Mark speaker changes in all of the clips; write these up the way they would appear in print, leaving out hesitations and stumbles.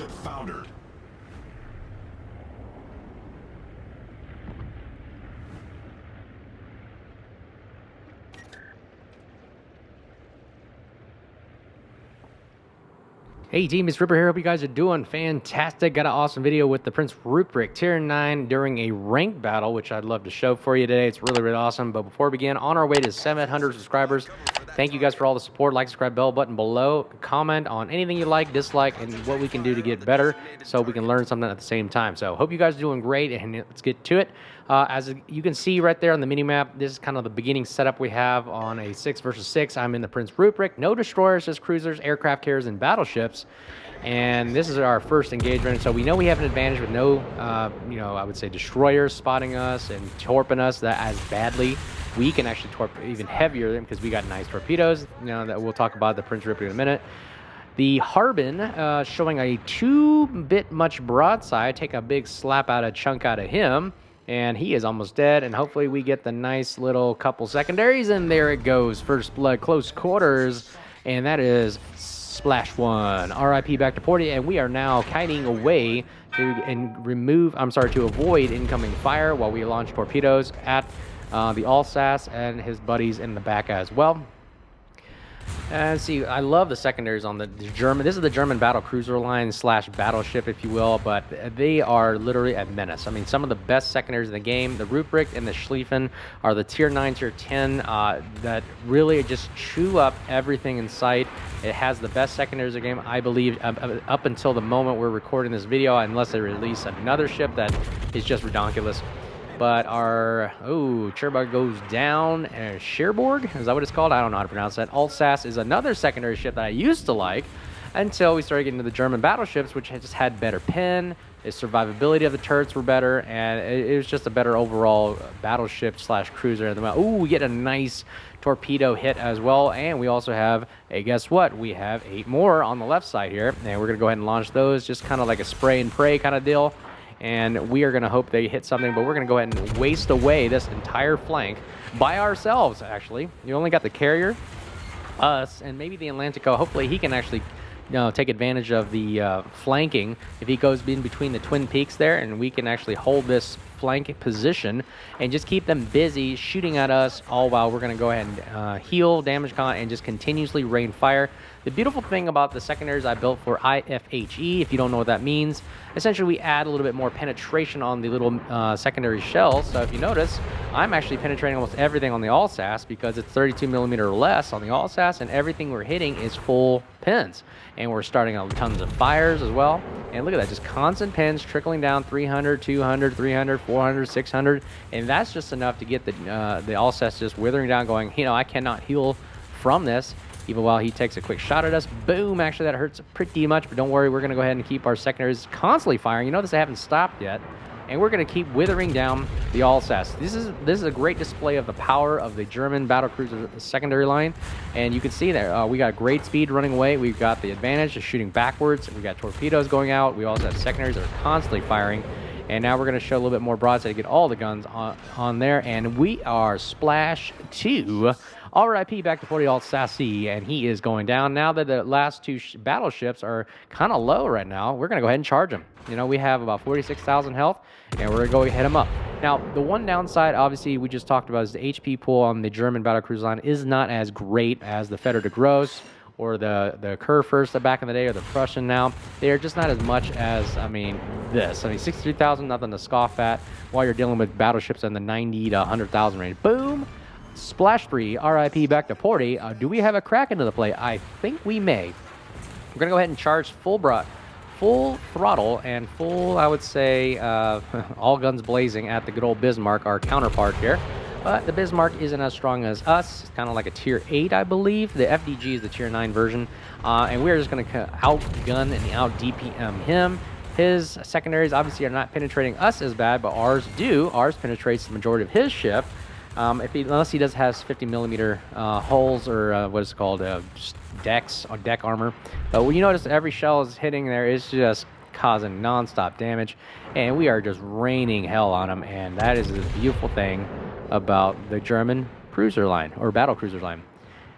Speaker 1: battleship foundered.
Speaker 2: Hey team, it's Ripper here. Hope you guys are doing fantastic. Got an awesome video with the Prince Rupprecht Tier 9 during a ranked battle, which I'd love to show for you today. It's really, really awesome. But before we begin, on our way to 700 subscribers, thank you guys for all the support. Like, subscribe, bell button below. Comment on anything you like, dislike, and what we can do to get better so we can learn something at the same time. So hope you guys are doing great, and let's get to it. As you can see right there on the mini-map, this is kind of the beginning setup we have on a 6 versus 6. I'm in the Prince Rupprecht. No destroyers, just cruisers, aircraft carriers, and battleships. And this is our first engagement, so we know we have an advantage with no, I would say destroyers spotting us and torping us that as badly. We can actually torp even heavier because we got nice torpedoes, that we'll talk about the Prince Rupprecht in a minute. The Harbin showing a 2-bit much broadside, take a big chunk out of him, and he is almost dead, and hopefully we get the nice little couple secondaries, and there it goes, first blood, close quarters, and that is Splash 1. RIP back to Porty, and we are now kiting away to avoid incoming fire while we launch torpedoes at the Alsace and his buddies in the back as well. And see, I love the secondaries on the German. This is the German battle cruiser line slash battleship, if you will, but they are literally a menace. I mean, some of the best secondaries in the game, the Rupprecht and the Schlieffen, are the tier 9, tier 10 that really just chew up everything in sight. It has the best secondaries in the game, I believe, up until the moment we're recording this video, unless they release another ship that is just redonkulous. But our, Cherbourg goes down, and Cherbourg, is that what it's called? I don't know how to pronounce that. Alsace is another secondary ship that I used to like until we started getting to the German battleships, which just had better pin, the survivability of the turrets were better, and it was just a better overall battleship slash cruiser. We get a nice torpedo hit as well, and we also have, guess what? We have 8 more on the left side here, and we're going to go ahead and launch those, just kind of like a spray and pray kind of deal. And we are going to hope they hit something, but we're going to go ahead and waste away this entire flank by ourselves, actually. You only got the carrier, us, and maybe the Atlantico. Hopefully he can actually take advantage of the flanking if he goes in between the Twin Peaks there, and we can actually hold this flank position and just keep them busy shooting at us, all while we're going to go ahead and heal damage con and just continuously rain fire. The beautiful thing about the secondaries I built for IFHE, if you don't know what that means, essentially we add a little bit more penetration on the little secondary shells. So if you notice, I'm actually penetrating almost everything on the Alsace because it's 32mm or less on the Alsace, and everything we're hitting is full pins. And we're starting on tons of fires as well. And look at that, just constant pins trickling down, 300, 200, 300, 400, 600. And that's just enough to get the Alsace just withering down, going, I cannot heal from this. Even while he takes a quick shot at us. Boom! Actually, that hurts pretty much, but don't worry. We're going to go ahead and keep our secondaries constantly firing. You notice they haven't stopped yet. And we're going to keep withering down the Alsace. This is a great display of the power of the German battlecruiser secondary line. And you can see there, we got great speed running away. We've got the advantage of shooting backwards. We got torpedoes going out. We also have secondaries that are constantly firing. And now we're going to show a little bit more broadside to get all the guns on there. And we are Splash 2. RIP back to 40 Alsace, and he is going down. Now that the last 2 battleships are kind of low right now, we're going to go ahead and charge them. We have about 46,000 health, and we're going to go hit them up. Now, the one downside, obviously, we just talked about is the HP pool on the German battlecruiser line is not as great as the Fetter de Gross or the Kurfürst back in the day, or the Prussian now. They're just not as much as, this. 63,000, nothing to scoff at, while you're dealing with battleships in the 90 to 100,000 range. Boom! Splash 3, RIP back to Porty. Do we have a Kraken to the play? I think we may. We're going to go ahead and charge full throttle and full, I would say, all guns blazing at the good old Bismarck, our counterpart here. But the Bismarck isn't as strong as us. It's kind of like a tier 8, I believe. The FDG is the tier 9 version. And we're just going to outgun and out-DPM him. His secondaries obviously are not penetrating us as bad, but ours do. Ours penetrates the majority of his ship. Unless he does has 50mm hulls, or what is it called, decks or deck armor. But when you notice every shell is hitting there, it's just causing non-stop damage, and we are just raining hell on him. And that is the beautiful thing about the German cruiser line, or battle cruiser line.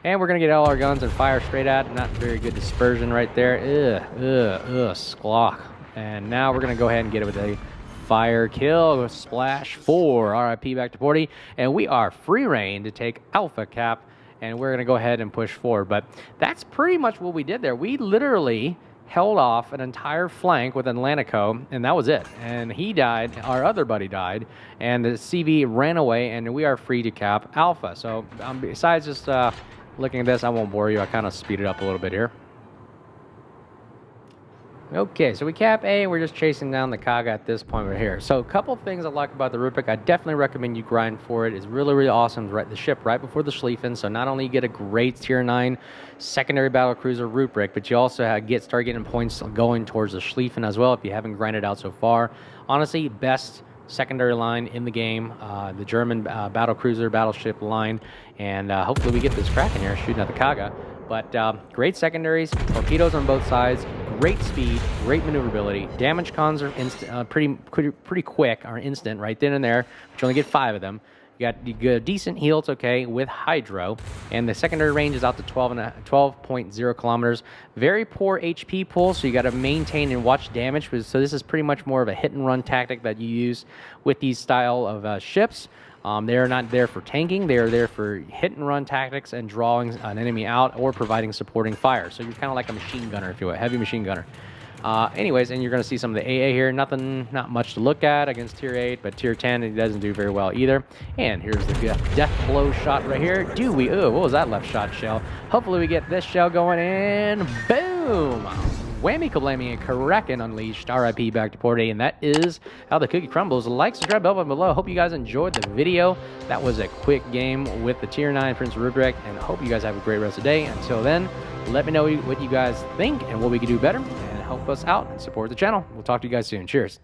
Speaker 2: And we're going to get all our guns and fire straight at. Not very good dispersion right there. Squawk. And now we're going to go ahead and get it with a fire kill. Splash 4. RIP back to Porty. And we are free reign to take Alpha Cap. And we're going to go ahead and push forward. But that's pretty much what we did there. We literally held off an entire flank with Atlantico, and that was it. And he died, our other buddy died, and the CV ran away, and we are free to cap Alpha. So besides just looking at this, I won't bore you. I kind of speed it up a little bit here. Okay, so we cap A, we're just chasing down the Kaga at this point right here. So a couple things I like about the Rupprecht, I definitely recommend you grind for it. It's really, really awesome to write the ship right before the Schlieffen, so not only you get a great tier 9 secondary battle cruiser Rupprecht, but you also start getting points going towards the Schlieffen as well if you haven't grinded out so far. Honestly, best secondary line in the game, the German battle cruiser, battleship line, and hopefully we get this Kraken here shooting at the Kaga. But great secondaries, torpedoes on both sides, great speed, great maneuverability. Damage cons are pretty quick, are instant right then and there, but you only get 5 of them. You got decent heal, it's okay, with Hydro. And the secondary range is out to 12.0 kilometers. Very poor HP pull, so you got to maintain and watch damage. So this is pretty much more of a hit-and-run tactic that you use with these style of ships. They are not there for tanking. They are there for hit-and-run tactics and drawing an enemy out or providing supporting fire. So you're kind of like a machine gunner, if you will, heavy machine gunner. Anyways, and you're going to see some of the AA here. Not much to look at against Tier 8, but Tier 10, it doesn't do very well either. And here's the death blow shot right here. What was that left shot shell? Hopefully we get this shell going, and boom! Whammy kablammy and Kraken unleashed. RIP back to Porty, and that is how the cookie crumbles. Like, subscribe, bell button below. Hope you guys enjoyed the video. That was a quick game with the Tier 9 Prince Rupprecht, and hope you guys have a great rest of the day. Until then, let me know what you guys think and what we can do better, and help us out and support the channel. We'll talk to you guys soon. Cheers.